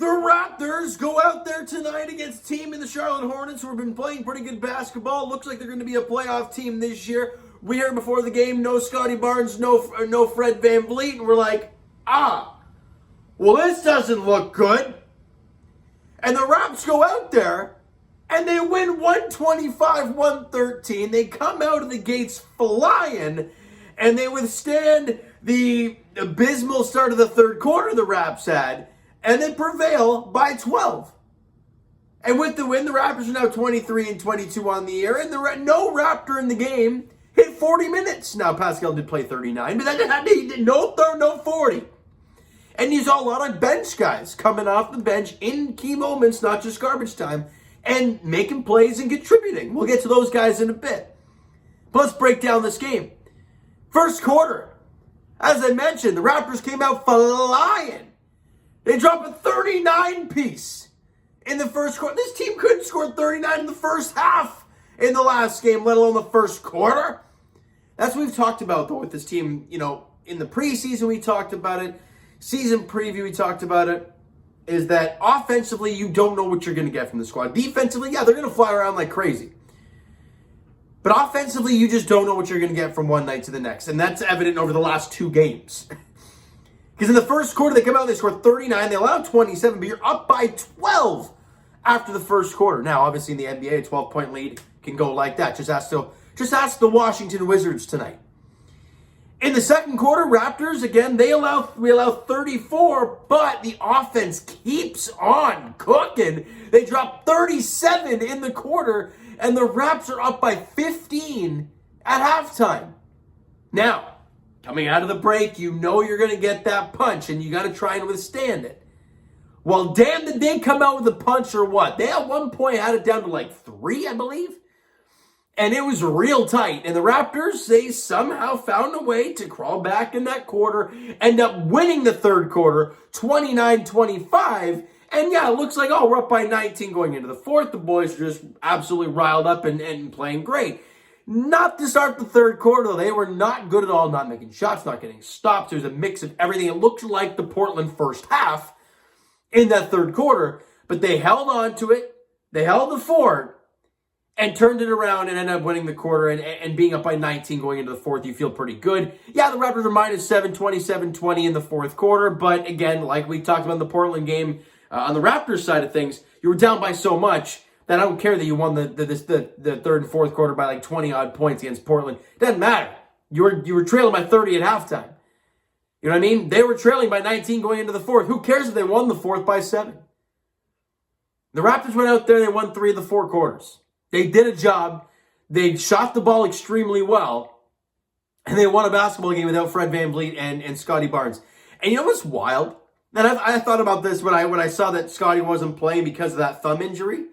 The Raptors go out there tonight against a team in the Charlotte Hornets who have been playing pretty good basketball. Looks like they're going to be a playoff team this year. We heard before the game, no Scotty Barnes, no Fred VanVleet, and we're like, well, this doesn't look good. And the Raps go out there, and they win 125-113. They come out of the gates flying, and they withstand the abysmal start of the third quarter the Raps had, and they prevail by 12. And with the win, the Raptors are now 23-22 on the year, and no Raptor in the game hit 40 minutes. Now, Pascal did play 39, but no 40. And you saw a lot of bench guys coming off the bench in key moments, not just garbage time, and making plays and contributing. We'll get to those guys in a bit. But let's break down this game. First quarter, as I mentioned, the Raptors came out flying. They dropped a 39-piece in the first quarter. This team couldn't score 39 in the first half in the last game, let alone the first quarter. That's what we've talked about, though, with this team. You know, in the preseason, we talked about it. Season preview, we talked about it. Is that offensively, you don't know what you're going to get from the squad. Defensively, yeah, they're going to fly around like crazy. But offensively, you just don't know what you're going to get from one night to the next. And that's evident over the last two games. Because in the first quarter, they come out and they score 39. They allow 27, but you're up by 12 after the first quarter. Now, obviously, in the NBA, a 12-point lead can go like that. Just ask the Washington Wizards tonight. In the second quarter, Raptors, again, we allow 34, but the offense keeps on cooking. They drop 37 in the quarter, and the Raps are up by 15 at halftime. Now, coming out of the break, you know you're going to get that punch, and you got to try and withstand it. Well, damn, did they come out with a punch or what? They at one point had it down to like 3, I believe. And it was real tight. And the Raptors, they somehow found a way to crawl back in that quarter, end up winning the third quarter, 29-25. And yeah, it looks like, we're up by 19 going into the fourth. The boys are just absolutely riled up and playing great. Not to start the third quarter, though. They were not good at all, not making shots, not getting stops. There was a mix of everything. It looked like the Portland first half in that third quarter, but they held on to it. They held the fort and turned it around and ended up winning the quarter and being up by 19 going into the fourth. You feel pretty good. Yeah, the Raptors are -7, 27-20 in the fourth quarter, but again, like we talked about in the Portland game, on the Raptors side of things, you were down by so much that I don't care that you won the third and fourth quarter by like 20-odd points against Portland. It doesn't matter. You were trailing by 30 at halftime. You know what I mean? They were trailing by 19 going into the fourth. Who cares if they won the fourth by 7? The Raptors went out there and they won 3 of the 4 quarters. They did a job. They shot the ball extremely well. And they won a basketball game without Fred VanVleet and Scotty Barnes. And you know what's wild? And I thought about this when I saw that Scotty wasn't playing because of that thumb injury.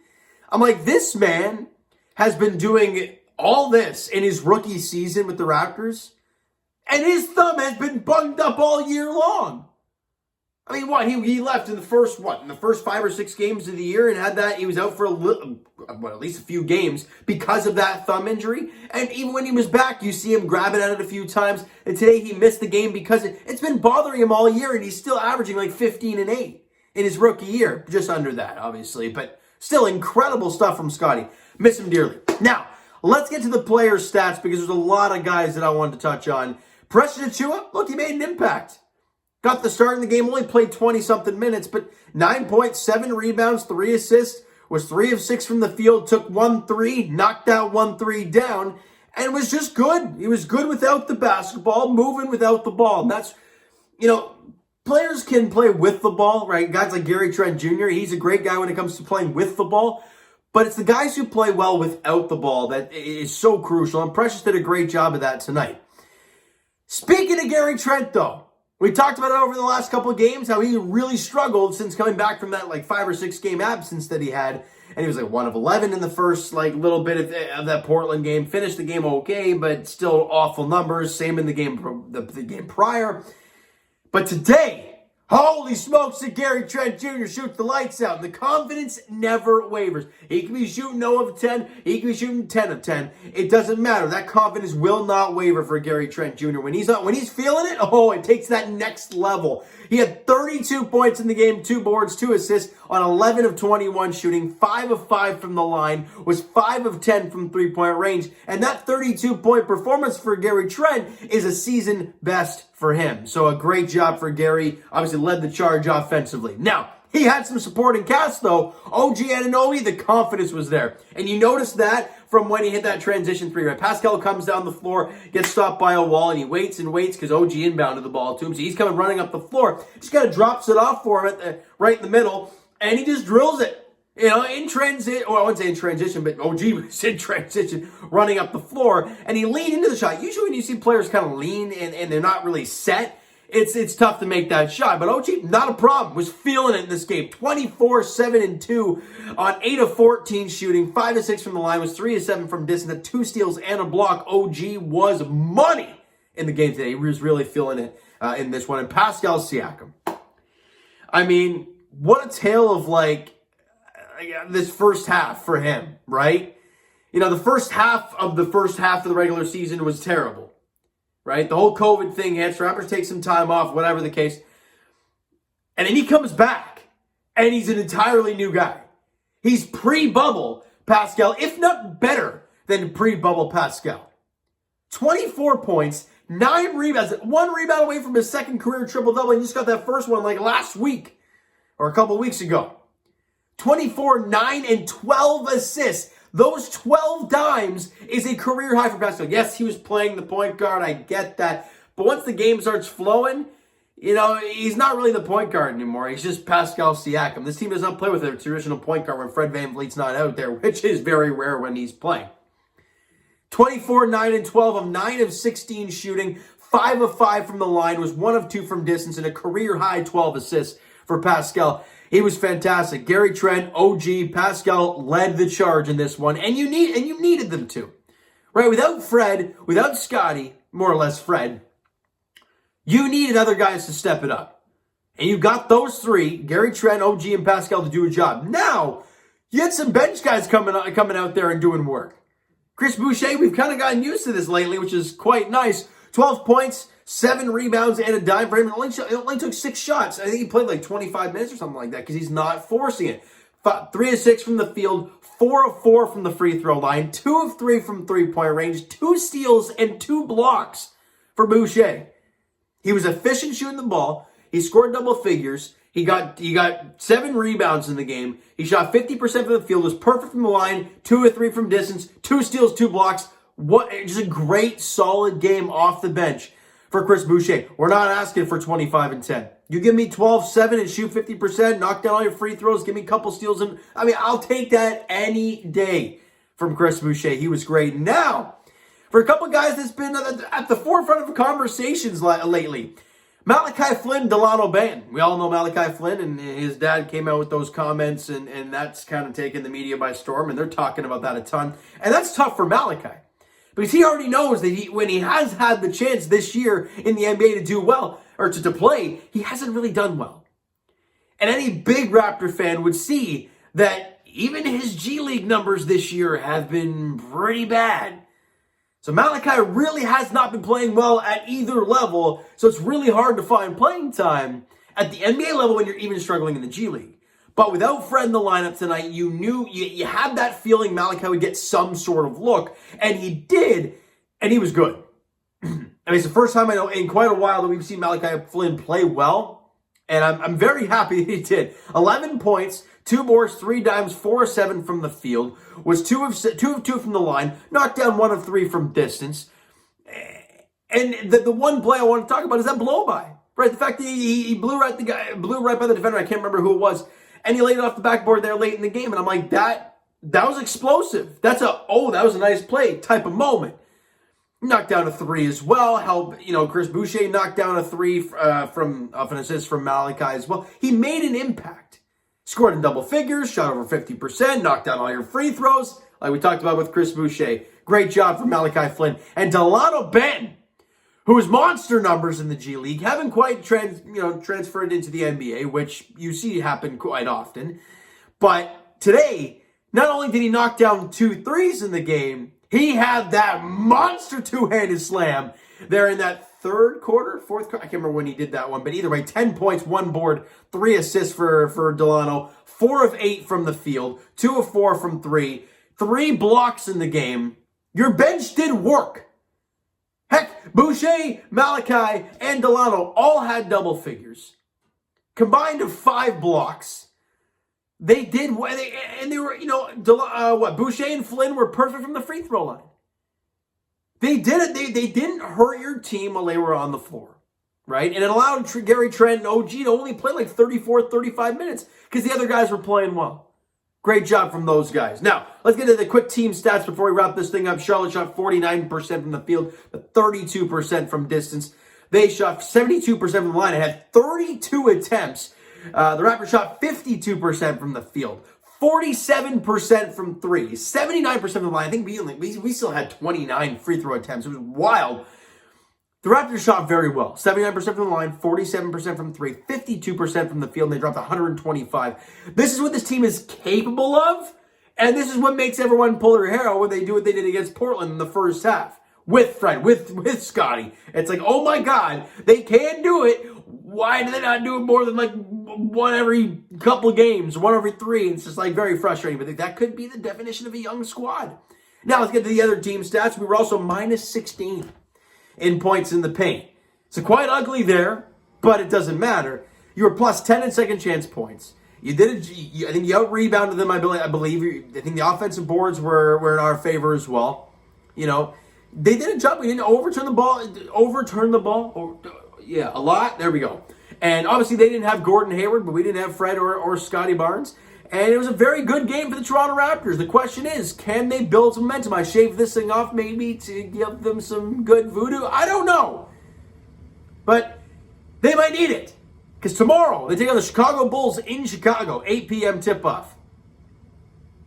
I'm like, this man has been doing all this in his rookie season with the Raptors. And his thumb has been bunged up all year long. I mean, what? He left in the first 5 or 6 games of the year and had that. He was out for at least a few games because of that thumb injury. And even when he was back, you see him grabbing at it a few times. And today he missed the game because it's been bothering him all year, and he's still averaging like 15 and 8 in his rookie year. Just under that, obviously. But still incredible stuff from Scotty. Miss him dearly. Now, let's get to the player stats because there's a lot of guys that I wanted to touch on. Precious Achiuwa, look, he made an impact. Got the start in the game, only played 20-something minutes, but 9 points, 7 rebounds, 3 assists, was 3 of 6 from the field, took 1 3, knocked out 1 3 down, and was just good. He was good without the basketball, moving without the ball. And that's, players can play with the ball, right? Guys like Gary Trent Jr., he's a great guy when it comes to playing with the ball, but it's the guys who play well without the ball that is so crucial, and Precious did a great job of that tonight. Speaking of Gary Trent, though, we talked about it over the last couple of games, how he really struggled since coming back from that 5 or 6 game absence that he had. And he was 1 of 11 in the first little bit of that Portland game. Finished the game okay, but still awful numbers. Same in the game prior. But today, Holy smokes, that Gary Trent Jr. shoots the lights out. And the confidence never wavers. He can be shooting 0 of 10. He can be shooting 10 of 10. It doesn't matter. That confidence will not waver for Gary Trent Jr. When he's feeling it, it takes that next level. He had 32 points in the game, 2 boards, 2 assists on 11 of 21 shooting, 5 of 5 from the line, was 5 of 10 from three-point range. And that 32-point performance for Gary Trent is a season best for him. So a great job for Gary. Obviously led the charge offensively. Now, he had some supporting cast, though. OG Anunoby, the confidence was there. And you notice that from when he hit that transition three, right? Pascal comes down the floor, gets stopped by a wall, and he waits and waits because OG inbounded the ball to him. So he's coming running up the floor. Just kind of drops it off for him right in the middle, and he just drills it. In transit, or I wouldn't say in transition, but OG was in transition, running up the floor, and he leaned into the shot. Usually when you see players kind of lean and they're not really set, it's tough to make that shot. But OG, not a problem, was feeling it in this game. 24, 7, and 2 on 8 of 14 shooting, 5 of 6 from the line, was 3 of 7 from distance, had 2 steals and a block. OG was money in the game today. He was really feeling it in this one. And Pascal Siakam, I mean, what a tale of this first half for him, right? The first half of the regular season was terrible, right? The whole COVID thing hits, Raptors take some time off, whatever the case. And then he comes back, and he's an entirely new guy. He's pre-bubble Pascal, if not better than pre-bubble Pascal. 24 points, 9 rebounds, 1 rebound away from his second career triple-double. He just got that first one last week or a couple weeks ago. 24, 9, and 12 assists. Those 12 dimes is a career high for Pascal. Yes, he was playing the point guard. I get that. But once the game starts flowing, he's not really the point guard anymore. He's just Pascal Siakam. This team does not play with a traditional point guard when Fred VanVleet's not out there, which is very rare when he's playing. 24, 9, and 12 of 9 of 16 shooting, 5 of 5 from the line, was 1 of 2 from distance, and a career high 12 assists for Pascal. He was fantastic. Gary Trent, OG, Pascal led the charge in this one, and you needed them to, right? Without Fred, without Scotty, more or less Fred, you needed other guys to step it up, and you got those 3, Gary Trent, OG, and Pascal, to do a job. Now you had some bench guys coming out there and doing work. Chris Boucher, we've kind of gotten used to this lately, which is quite nice. 12 points. 7 rebounds and a dime for him. It only took 6 shots. I think he played 25 minutes or something like that because he's not forcing it. 3 of 6 from the field, 4 of 4 from the free throw line, 2 of 3 from three-point range, 2 steals and 2 blocks for Boucher. He was efficient shooting the ball. He scored double figures. He got 7 rebounds in the game. He shot 50% from the field, was perfect from the line, 2 of 3 from distance, 2 steals, 2 blocks. Just a great, solid game off the bench for Chris Boucher. We're not asking for 25 and 10. You give me 12, 7 and shoot 50%, knock down all your free throws, give me a couple steals. I'll take that any day from Chris Boucher. He was great. Now, for a couple guys that's been at the forefront of conversations lately, Malachi Flynn, Delano Banton. We all know Malachi Flynn, and his dad came out with those comments, and that's kind of taken the media by storm, and they're talking about that a ton. And that's tough for Malachi. Because he already knows that when he has had the chance this year in the NBA to do well, or to play, he hasn't really done well. And any big Raptor fan would see that even his G League numbers this year have been pretty bad. So Malachi really has not been playing well at either level, so it's really hard to find playing time at the NBA level when you're even struggling in the G League. But without Fred in the lineup tonight, you knew, you had that feeling Malachi would get some sort of look. And he did, and he was good. It's the first time I know in quite a while that we've seen Malachi Flynn play well. And I'm very happy that he did. 11 points, 2 boards, 3 dimes, 4 of 7 from the field. Was 2 of 2 from the line. Knocked down 1 of 3 from distance. And the one play I want to talk about is that blow-by. Right, the fact that he blew right by the defender. I can't remember who it was. And he laid it off the backboard there late in the game. And I'm like, that was explosive. That was a nice play type of moment. Knocked down a 3 as well. Chris Boucher knocked down a 3 from an assist from Malachi as well. He made an impact. Scored in double figures, shot over 50%, knocked down all your free throws, like we talked about with Chris Boucher. Great job from Malachi Flynn. And Delano Banton, who has monster numbers in the G League, haven't quite transferred into the NBA, which you see happen quite often. But today, not only did he knock down 2 threes in the game, he had that monster two-handed slam there in that third quarter, fourth quarter. I can't remember when he did that one, but either way, 10 points, 1 board, 3 assists for Delano, 4 of 8 from the field, 2 of 4 from 3, 3 blocks in the game. Your bench did work. Heck, Boucher, Malachi, and Delano all had double figures. Combined of 5 blocks. They did, and they were, Boucher and Flynn were perfect from the free throw line. They did it. They didn't hurt your team while they were on the floor, right? And it allowed Gary Trent and OG to only play like 34, 35 minutes because the other guys were playing well. Great job from those guys. Now, let's get into the quick team stats before we wrap this thing up. Charlotte shot 49% from the field, but 32% from distance. They shot 72% from the line and had 32 attempts. The Raptors shot 52% from the field, 47% from 3, 79% from the line. I think we still had 29 free throw attempts. It was wild. The Raptors shot very well. 79% from the line, 47% from 3, 52% from the field, and they dropped 125. This is what this team is capable of, and this is what makes everyone pull their hair out when they do what they did against Portland in the first half. With Fred, with Scotty. It's like, oh my God, they can do it. Why do they not do it more than like one every couple games, 1 every 3? It's just like very frustrating, but that could be the definition of a young squad. Now let's get to the other team stats. We were also minus 16 in points in the paint. So quite ugly there, but it doesn't matter. You were plus 10 in second chance points. You did it. I think you out-rebounded them, I believe. I think the offensive boards were in our favor as well. You know, they did a job. We didn't overturn the ball. A lot. There we go. And obviously they didn't have Gordon Hayward, but we didn't have Fred or Scotty Barnes. And it was a very good game for the Toronto Raptors. The question is, can they build some momentum? I shaved this thing off maybe to give them some good voodoo. I don't know. But they might need it. Because tomorrow, they take on the Chicago Bulls in Chicago, 8 p.m. tip-off.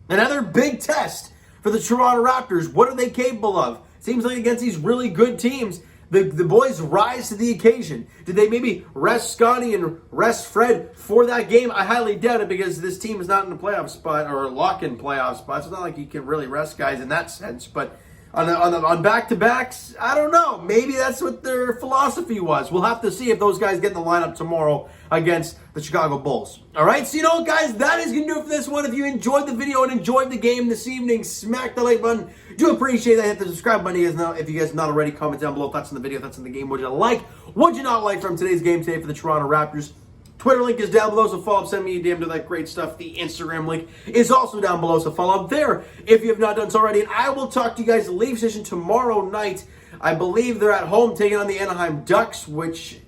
Another big test for the Toronto Raptors. What are they capable of? Seems like against these really good teams, the boys rise to the occasion. Did they maybe rest Scotty and rest Fred for that game? I highly doubt it because this team is not in a playoff spot or a lock-in playoff spot. So it's not like you can really rest guys in that sense. But on back-to-backs, I don't know. Maybe that's what their philosophy was. We'll have to see if those guys get in the lineup tomorrow against the Chicago Bulls. All right, so you know what, guys? That is going to do it for this one. If you enjoyed the video and enjoyed the game this evening, smack the like button. Do appreciate that. Hit the subscribe button if you guys not already. Comment down below thoughts on the video, thoughts on the game. What you like? What you not like from today's game today for the Toronto Raptors? Twitter link is down below, so follow up, send me a DM to that great stuff. The Instagram link is also down below, so follow up there if you have not done so already. And I will talk to you guys Leaf session tomorrow night. I believe they're at home taking on the Anaheim Ducks, which...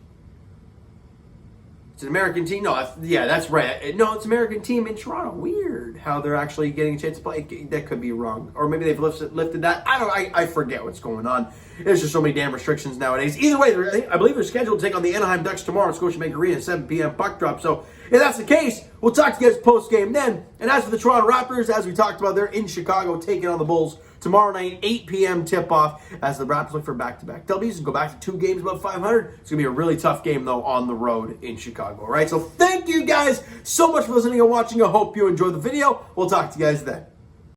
It's an American team. No, yeah, that's right. No, it's an American team in Toronto. Weird how they're actually getting a chance to play. That could be wrong. Or maybe they've lifted that. I forget what's going on. There's just so many damn restrictions nowadays. Either way, I believe they're scheduled to take on the Anaheim Ducks tomorrow at Scotiabank Arena at 7 p.m. puck drop. So if that's the case, we'll talk to you guys post-game then. And as for the Toronto Raptors, as we talked about, they're in Chicago taking on the Bulls tomorrow night, 8 p.m. tip-off as the Raptors look for back-to-back W's and go back to 2 games above 500. It's going to be a really tough game, though, on the road in Chicago. All right, so thank you guys so much for listening and watching. I hope you enjoyed the video. We'll talk to you guys then.